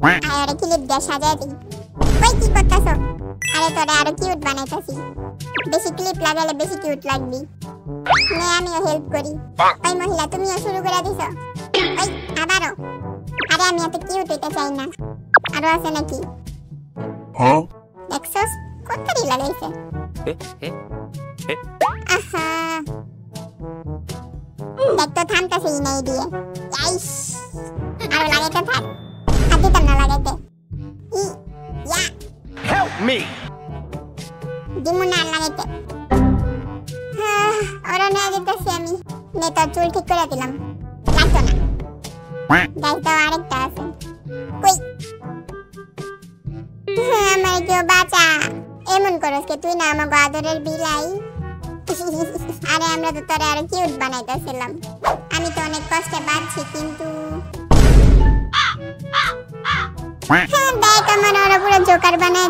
আরে ক্লিপ দিয়ে সাজায় দিই। ওই কি করতাছো? আরে তোরে আরো কিউট বানাইতাছি। বেশি ক্লিপ লাগালে বেশি কিউট লাগবি। নে আমিও হেল্প করি। ওই মহিলা তুমিও শুরু করে দিছো। ওই আবারও। আরে আমি এত কিউট হইতে চাই না। আরো আছে নাকি? হ্যাঁ দেখছস কতরি লাগাইছে। আহা দেখ তো থামতাছেই না এই দিয়ে। আইস আরো লাগাইতে থাক। আর দিতাম না লাগাইতে। ই ইয়া হেল্প মি দিমু না লাগাইতে। ওরা না দিতেছি আমি। নে তোর চুল ঠিক করে দিলাম। লাগতো না। গাইস তো আরেকটা আছে। কই আমার কেউ বাঁচা। এমন করস কে তুই না আমার আদরের বিলাই। আরে আমরা তো তোরে আরো কিউট বানাইতেছিলাম। আমি তো অনেক কষ্টে বাঁচছি কিন্তু দেখ আমার ওরা পুরো জোকার বানাই